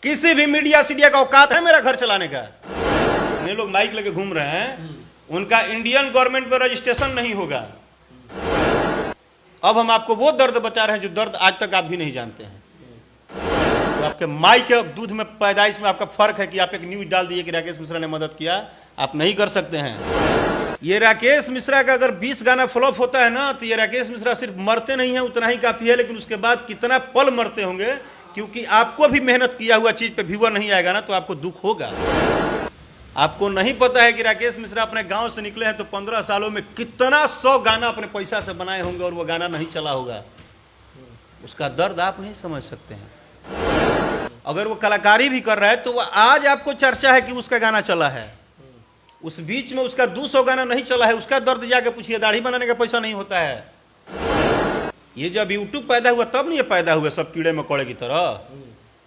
किसी भी मीडिया सीडिया का औकात है मेरा घर चलाने का? ये लोग माइक लेके घूम रहे हैं, उनका इंडियन गवर्नमेंट पर रजिस्ट्रेशन नहीं होगा। अब हम आपको वो दर्द बता रहे हैं जो दर्द आज तक आप भी नहीं जानते हैं। तो आपके माई के दूध में पैदाइश में आपका फर्क है कि आप एक न्यूज डाल दिए कि राकेश मिश्रा ने मदद किया, आप नहीं कर सकते हैं। ये राकेश मिश्रा का अगर 20 गाना फ्लॉप होता है ना, तो ये राकेश मिश्रा सिर्फ मरते नहीं है उतना ही काफी है, लेकिन उसके बाद कितना पल मरते होंगे, क्योंकि आपको भी मेहनत किया हुआ चीज पे व्यूअर नहीं आएगा ना, तो आपको दुख होगा। आपको नहीं पता है कि राकेश मिश्रा अपने गांव से निकले हैं तो 15 सालों में कितना 100 गाना अपने पैसा से बनाए होंगे और वो गाना नहीं चला होगा। उसका दर्द आप नहीं समझ सकते हैं। अगर वो कलाकारी भी कर रहा है तो वो आज आपको चर्चा है कि उसका गाना चला है, उस बीच में उसका 200 गाना नहीं चला है, उसका दर्द जाके पूछिए। दाढ़ी बनाने का पैसा नहीं होता है। ये जब यूट्यूब पैदा हुआ तब नहीं ये पैदा हुए सब कीड़े मकोड़े की तरह,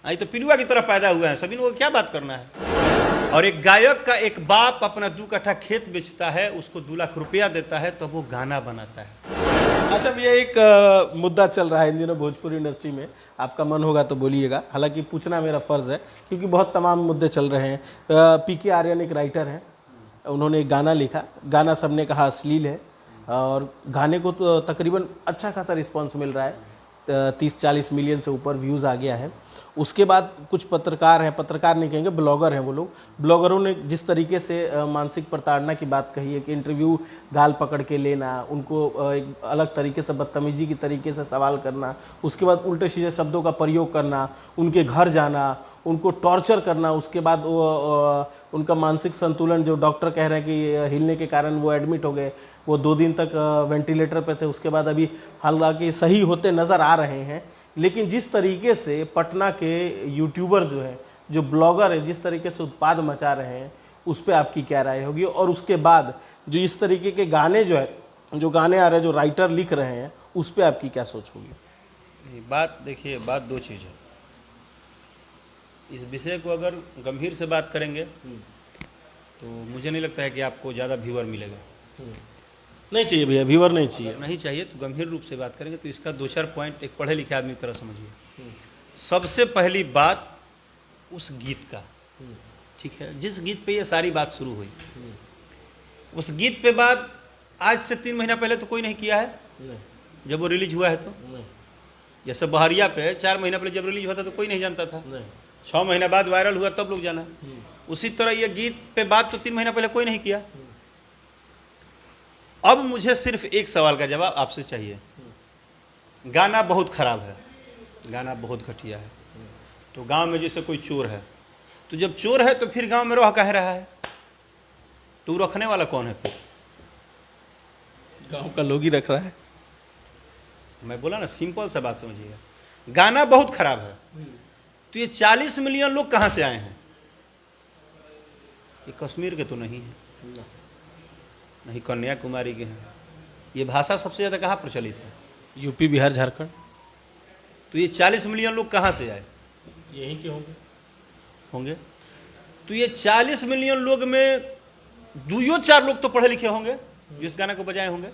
आई तो पिलुआ की तरह पैदा हुए हैं सभी। को क्या बात करना है? और एक गायक का एक बाप अपना 2 कट्ठा खेत बेचता है, उसको 2 लाख रुपया देता है, तब वो गाना बनाता है। अच्छा भैया, एक मुद्दा चल रहा है इन दिनों भोजपुरी इंडस्ट्री में, आपका मन होगा तो बोलिएगा, हालांकि पूछना मेरा फर्ज है क्योंकि बहुत तमाम मुद्दे चल रहे हैं। पीके आर्यन एक राइटर हैं, उन्होंने एक गाना लिखा, गाना सबने कहा अश्लील है और गाने को तो तकरीबन अच्छा खासा रिस्पॉन्स मिल रहा है, 30-40 मिलियन से ऊपर व्यूज़ आ गया है। उसके बाद कुछ पत्रकार हैं, पत्रकार नहीं कहेंगे, ब्लॉगर हैं वो लोग, ब्लॉगरों ने जिस तरीके से मानसिक प्रताड़ना की बात कही है कि इंटरव्यू गाल पकड़ के लेना, उनको एक अलग तरीके से बदतमीजी की तरीके से सवाल करना, उसके बाद उल्टे सीधे शब्दों का प्रयोग करना, उनके घर जाना, उनको टॉर्चर करना, उसके बाद वो उनका मानसिक संतुलन, जो डॉक्टर कह रहे हैं कि हिलने के कारण वो एडमिट हो गए, वो 2 दिन तक वेंटिलेटर पे थे, उसके बाद अभी हालांकि सही होते नज़र आ रहे हैं। लेकिन जिस तरीके से पटना के यूट्यूबर जो हैं, जो ब्लॉगर हैं, जिस तरीके से उत्पाद मचा रहे हैं, उस पर आपकी क्या राय होगी? और उसके बाद जो इस तरीके के गाने जो है, जो गाने आ रहे हैं, जो राइटर लिख रहे हैं, उस पर आपकी क्या सोच होगी? बात देखिए, बात 2 चीज़ है। इस विषय को अगर गंभीर से बात करेंगे तो मुझे नहीं लगता है कि आपको ज़्यादा व्यूअर मिलेगा। नहीं चाहिए भैया, व्यूअर नहीं चाहिए। नहीं चाहिए तो गंभीर रूप से बात करेंगे तो इसका 2-4 पॉइंट एक पढ़े लिखे आदमी की तरह समझिए। सबसे पहली बात उस गीत का, ठीक है, जिस गीत पे ये सारी बात शुरू हुई, उस गीत पे बात आज से 3 महीना पहले तो कोई नहीं किया है। नहीं। जब वो रिलीज हुआ है तो नहीं। जैसे बहरिया पे 4 महीना पहले जब रिलीज हुआ था तो कोई नहीं जानता था, नहीं। 6 महीना बाद वायरल हुआ तब लोग जाना। उसी तरह ये गीत पे बात तो 3 महीना पहले कोई नहीं किया। अब मुझे सिर्फ एक सवाल का जवाब आपसे चाहिए। गाना बहुत खराब है, गाना बहुत घटिया है, तो गांव में जैसे कोई चोर है, तो जब चोर है तो फिर गांव में रह कह रहा है, तो रखने वाला कौन है? फिर गांव का लोग ही रख रहा है। मैं बोला ना, सिंपल सा बात समझिएगा। गाना बहुत खराब है, तो ये 40 मिलियन लोग कहां से आए हैं? ये कश्मीर के तो नहीं है, नहीं कन्याकुमारी के हैं। ये भाषा सबसे ज़्यादा कहाँ प्रचलित है? यूपी, बिहार, झारखंड। तो ये 40 मिलियन लोग कहाँ से आए? यहीं के होंगे। तो ये 40 मिलियन लोग में 2-4 लोग तो पढ़े लिखे होंगे जो इस गाने को बजाए होंगे।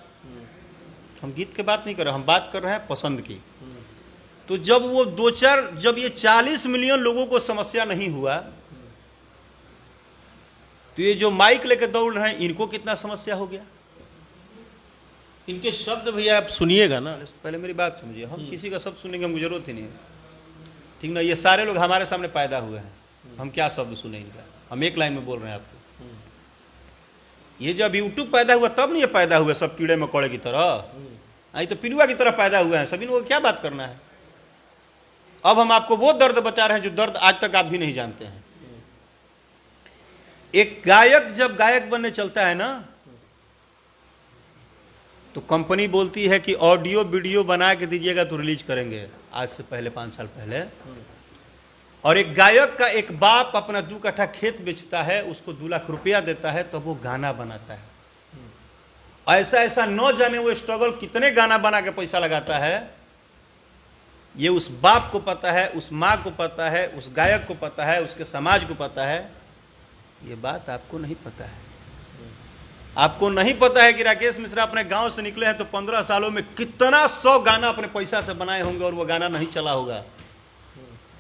हम गीत की बात नहीं कर रहे, हम बात कर रहे हैं पसंद की। तो जब वो 2-4, जब ये 40 मिलियन लोगों को समस्या नहीं हुआ, तो ये जो माइक लेके दौड़ रहे हैं इनको कितना समस्या हो गया? इनके शब्द भैया आप सुनिएगा ना, पहले मेरी बात समझिए। हम किसी का शब्द सुनने की हमको जरूरत ही नहीं है, ठीक ना? ये सारे लोग हमारे सामने पैदा हुए हैं, हम क्या शब्द सुने इनका? हम एक लाइन में बोल रहे हैं आपको। ये जब यूट्यूब पैदा हुआ तब नहीं ये पैदा हुए सब कीड़े मकोड़े की तरह, आई तो पिलुआ की तरह पैदा हुए हैं सभी। को क्या बात करना है? अब हम आपको वो दर्द बता रहे हैं जो दर्द आज तक आप भी नहीं जानते हैं। एक गायक जब गायक बनने चलता है ना, तो कंपनी बोलती है कि ऑडियो वीडियो बना के दीजिएगा तो रिलीज करेंगे, आज से पहले 5 साल पहले। और एक गायक का एक बाप अपना 2 कट्ठा खेत बेचता है, उसको 2 लाख रुपया देता है, तब वो गाना बनाता है। ऐसा ऐसा न जाने वो स्ट्रगल कितने गाना बना के पैसा लगाता है, ये उस बाप को पता है, उस माँ को पता है, उस गायक को पता है, उसके समाज को पता है। ये बात आपको नहीं पता है। आपको नहीं पता है कि राकेश मिश्रा अपने गांव से निकले हैं तो 15 सालों में कितना 100 गाना अपने पैसा से बनाए होंगे और वो गाना नहीं चला होगा।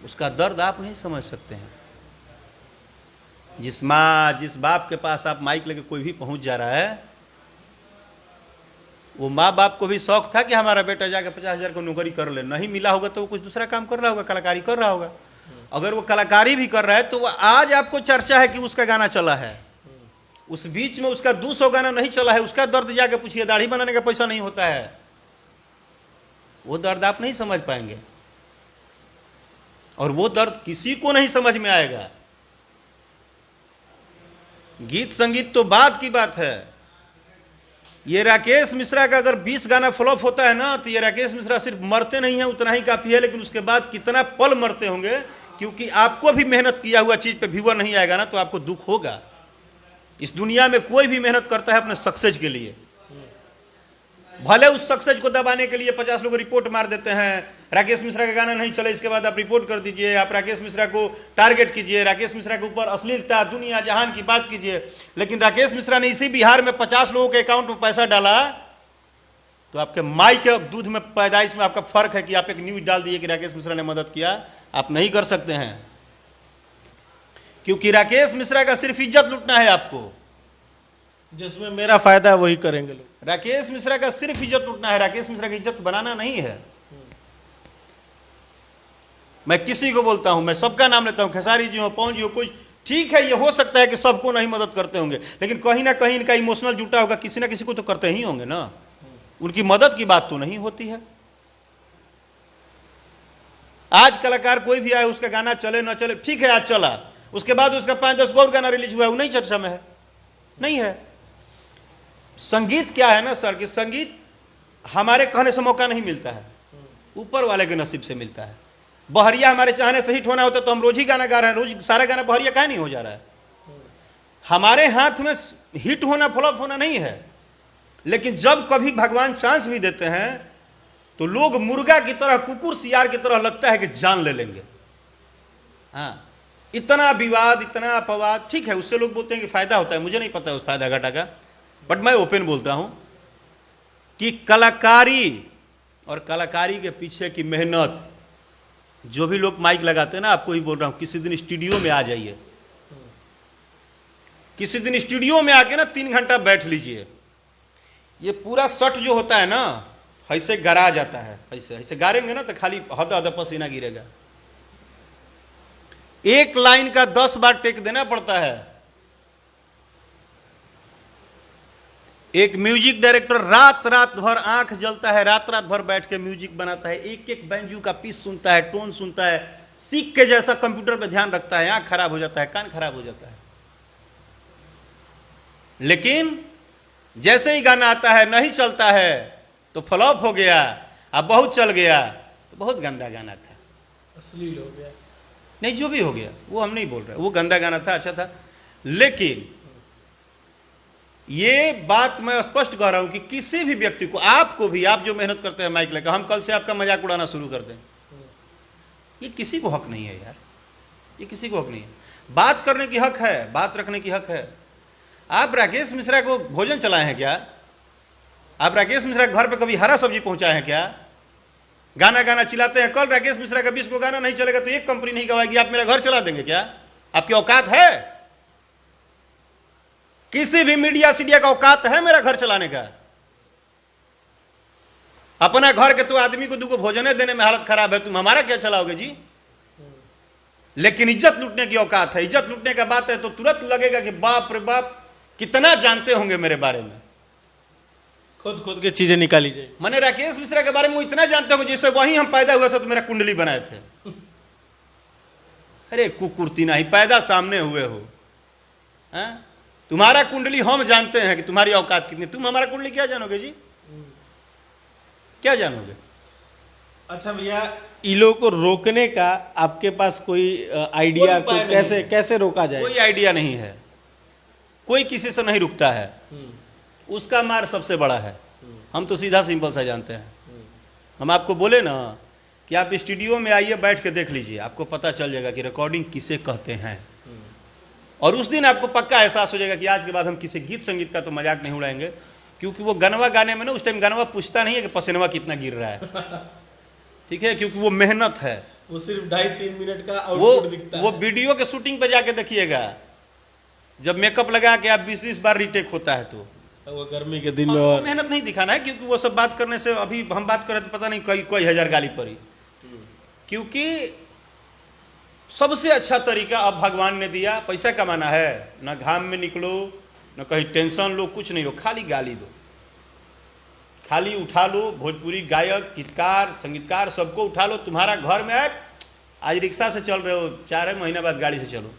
उसका दर्द आप नहीं समझ सकते हैं। जिस माँ जिस बाप के पास आप माइक लेके कोई भी पहुंच जा रहा है, वो माँ बाप को भी शौक था कि हमारा बेटा जाकर 50,000 को नौकरी कर ले, नहीं मिला होगा तो वो कुछ दूसरा काम कर रहा होगा, कलाकारी कर रहा होगा। अगर वो कलाकारी भी कर रहा है तो वो आज आपको चर्चा है कि उसका गाना चला है, उस बीच में उसका 200 गाना नहीं चला है, उसका दर्द जाके पूछिए, दाढ़ी बनाने का पैसा नहीं होता है, वो दर्द आप नहीं समझ पाएंगे और वो दर्द किसी को नहीं समझ में आएगा। गीत संगीत तो बाद की बात है। ये राकेश मिश्रा का अगर 20 गाना फ्लॉप होता है ना, तो ये राकेश मिश्रा सिर्फ मरते नहीं है उतना ही काफी है, लेकिन उसके बाद कितना पल मरते होंगे, क्योंकि आपको भी मेहनत किया हुआ चीज पे व्यूअर नहीं आएगा ना तो आपको दुख होगा। इस दुनिया में कोई भी मेहनत करता है अपने सक्सेस के लिए, भले उस सक्सेस को दबाने के लिए 50 लोग रिपोर्ट मार देते हैं, राकेश मिश्रा का गाना नहीं चले इसके बाद आप रिपोर्ट कर दीजिए, आप राकेश मिश्रा को टारगेट कीजिए, राकेश मिश्रा के ऊपर अश्लीलता दुनिया जहान की बात कीजिए। लेकिन राकेश मिश्रा ने इसी बिहार में 50 लोगों के अकाउंट में पैसा डाला, तो आपके माई के दूध में पैदाइश में आपका फर्क है कि आप एक न्यूज डाल दिए कि राकेश मिश्रा ने मदद किया, आप नहीं कर सकते हैं। क्योंकि राकेश मिश्रा का सिर्फ इज्जत लूटना है आपको, जिसमें मेरा फायदा है वही करेंगे लोग। राकेश मिश्रा का सिर्फ इज्जत लूटना है, राकेश मिश्रा की इज्जत बनाना नहीं है। मैं किसी को बोलता हूं, मैं सबका नाम लेता हूं, खेसारी जी हो, पवन जी हो, कुछ ठीक है, ये हो सकता है कि सबको नहीं मदद करते होंगे, लेकिन कहीं ना कहीं इनका इमोशनल जुटा होगा, किसी ना किसी को तो करते ही होंगे ना। उनकी मदद की बात तो नहीं होती है। आज कलाकार कोई भी आए, उसका गाना चले ना चले, ठीक है आज चला, उसके बाद उसका 5-10 और गाना रिलीज हुआ है, वो नहीं चर्चा में है, नहीं है। संगीत क्या है ना सर, कि संगीत हमारे कहने से मौका नहीं मिलता है, ऊपर वाले के नसीब से मिलता है। बहरिया हमारे चाहने से हिट होना होता तो हम रोज ही गाना गा रहे हैं, रोज सारा गाना बहरिया काहे नहीं हो जा रहा है। हमारे हाथ में हिट होना फ्लॉप होना नहीं है, लेकिन जब कभी भगवान चांस भी देते हैं तो लोग मुर्गा की तरह, कुकुर सियार की तरह लगता है कि जान ले लेंगे। हाँ, इतना विवाद, इतना अपवाद, ठीक है, उससे लोग बोलते हैं कि फायदा होता है, मुझे नहीं पता है उस फायदा घाटा का, बट मैं ओपन बोलता हूं कि कलाकारी और कलाकारी के पीछे की मेहनत, जो भी लोग माइक लगाते हैं ना, आपको ही बोल रहा हूं, किसी दिन स्टूडियो में आ जाइए, किसी दिन स्टूडियो में आके ना 3 घंटा बैठ लीजिए। ये पूरा शट जो होता है ना, ऐसे गरा जाता है, ऐसे ऐसे गारेंगे ना तो खाली हद हद पसीना गिरेगा। एक लाइन का 10 बार टेक देना पड़ता है। एक म्यूजिक डायरेक्टर रात रात भर आंख जलता है, रात रात भर बैठ के म्यूजिक बनाता है, एक एक बैंजू का पीस सुनता है, टोन सुनता है, सीख के जैसा कंप्यूटर पे ध्यान रखता है, आंख खराब हो जाता है, कान खराब हो जाता है। लेकिन जैसे ही गाना आता है, नहीं चलता है तो फ्लॉप हो गया, अब बहुत चल गया तो बहुत गंदा गाना था, अश्लील हो गया, नहीं जो भी हो गया वो हम नहीं बोल रहे, वो गंदा गाना था, अच्छा था। लेकिन ये बात मैं स्पष्ट कह रहा हूं कि किसी भी व्यक्ति को, आपको भी, आप जो मेहनत करते हैं माइक लेकर, हम कल से आपका मजाक उड़ाना शुरू कर दें, ये किसी को हक नहीं है यार, ये किसी को हक नहीं है। बात करने की हक है, बात रखने की हक है। आप राकेश मिश्रा को भोजन चलाए हैं क्या? आप राकेश मिश्रा के घर पे कभी हरा सब्जी पहुंचाए हैं क्या? गाना गाना चिल्लाते हैं, कल राकेश मिश्रा का 20 को गाना नहीं चलेगा तो एक कंपनी नहीं गवाएगी, आप मेरा घर चला देंगे क्या? आपकी औकात है? किसी भी मीडिया सीडिया का औकात है मेरा घर चलाने का? अपना घर के तो आदमी को 2 को भोजने देने में हालत खराब है, तुम हमारा क्या चलाओगे जी? लेकिन इज्जत लूटने की औकात है, इज्जत लूटने का बात है तो तुरंत लगेगा कि बाप रे बाप कितना जानते होंगे मेरे बारे में, खुद खुद की चीजें निकाली जाए। मैंने राकेश मिश्रा के बारे में इतना जानते होंगे जैसे वहीं हम पैदा हुए थे तो मेरा कुंडली बनाए थे। अरे कुकुरती नहीं, पैदा सामने हुए हो, हाँ? तुम्हारा कुंडली हम जानते हैं कि तुम्हारी औकात कितनी, तुम हमारा कुंडली क्या जानोगे जी? क्या जानोगे? अच्छा भैया, इलो को रोकने का आपके पास कोई आइडिया, कोई कैसे कैसे रोका जाए? कोई आइडिया नहीं है, कोई किसी से नहीं रुकता है, उसका मार सबसे बड़ा है। हम तो सीधा सिंपल सा जानते हैं। हम आपको बोले ना कि आप स्टूडियो में आइए, बैठ के देख लीजिए, आपको पता चल जाएगा कि रिकॉर्डिंग किसे कहते हैं, और उस दिन आपको पक्का एहसास हो जाएगा कि आज के बाद हम किसी गीत संगीत का तो मजाक नहीं उड़ाएंगे, क्योंकि वो गनवा गाने में ना उस टाइम गनवा पूछता नहीं है कि पसीनवा कितना गिर रहा है, ठीक है, क्योंकि वो मेहनत है, वो सिर्फ 2.5-3 मिनट का वो आउटपुट दिखता वो है। वीडियो के शूटिंग पे जाके देखिएगा, जब मेकअप लगा के आप 20-20 बार रीटेक होता है तो वो गर्मी के दिन में और और मेहनत नहीं दिखाना है, क्योंकि वो सब बात करने से अभी हम बात करें तो पता नहीं कई कई हजार गाली पड़ी। क्योंकि सबसे अच्छा तरीका अब भगवान ने दिया, पैसा कमाना है, ना घाम में निकलो, ना कहीं टेंशन लो, कुछ नहीं लो, खाली गाली दो, खाली उठा लो। भोजपुरी गायक, गीतकार, संगीतकार सबको उठा लो, तुम्हारा घर में है, आज रिक्शा से चल रहे हो, 4 महीने बाद गाड़ी से चलो।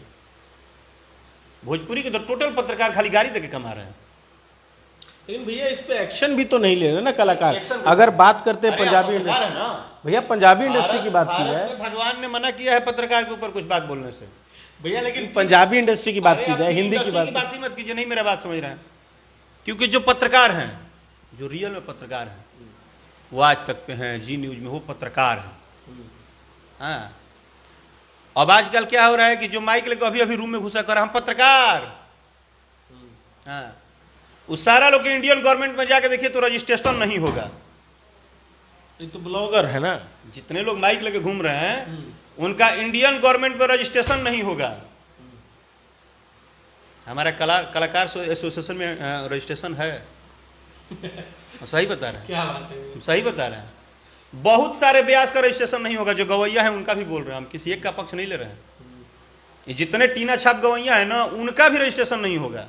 भोजपुरी के तो टोटल पत्रकार खाली गाड़ी देके कमा रहे हैं। लेकिन भैया इस पे एक्शन भी तो नहीं ले रहे ना कलाकार। एक्शन अगर बात करते हैं अरे पंजाबी आप पत्रकार इंडस्ट्री, है ना, भैया पंजाबी इंडस्ट्री की बात की भारत जाए, में भगवान ने मना किया है पत्रकार के ऊपर कुछ बात बोलने से। भैया लेकिन पंजाबी इंडस्ट्री की बात अरे की आप जाए, हिंदी की इंडस्ट्री बात ही मत कीजिए, नहीं मेरा बात समझ रहे हैं। क्योंकि जो पत्रकार हैं, जो रियल में पत्रकार हैं, वो आज तक पे हैं, जी न्यूज में वो पत्रकार हैं। हाँ, अब आजकल क्या हो रहा है कि जो माइक लेकर अभी अभी रूम में घुसा कर हम पत्रकार, हाँ, उस सारा लोग इंडियन गवर्नमेंट में जाके देखिए तो रजिस्ट्रेशन नहीं होगा। ये तो ब्लॉगर है ना, जितने लोग माइक लेके घूम रहे हैं उनका इंडियन गवर्नमेंट में रजिस्ट्रेशन नहीं होगा। हमारा कलाकार एसोसिएशन में रजिस्ट्रेशन है। सही बता रहे हैं, क्या बात है। सही बता रहे हैं। बहुत सारे ब्यास का रजिस्ट्रेशन नहीं होगा। जो गवैया है उनका भी बोल रहे हैं, हम किसी एक का पक्ष नहीं ले रहे हैं। ये जितने टीना छाप गवैया है ना, उनका भी रजिस्ट्रेशन नहीं होगा।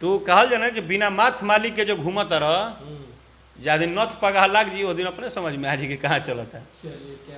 तो कहल जाना कि बिना माथ मालिक के जो घूमत रह, ज्यादा नथ पगाह लाग जी, वो दिन अपने समझ में आ जी कि कहाँ चलता है। चलिए क्या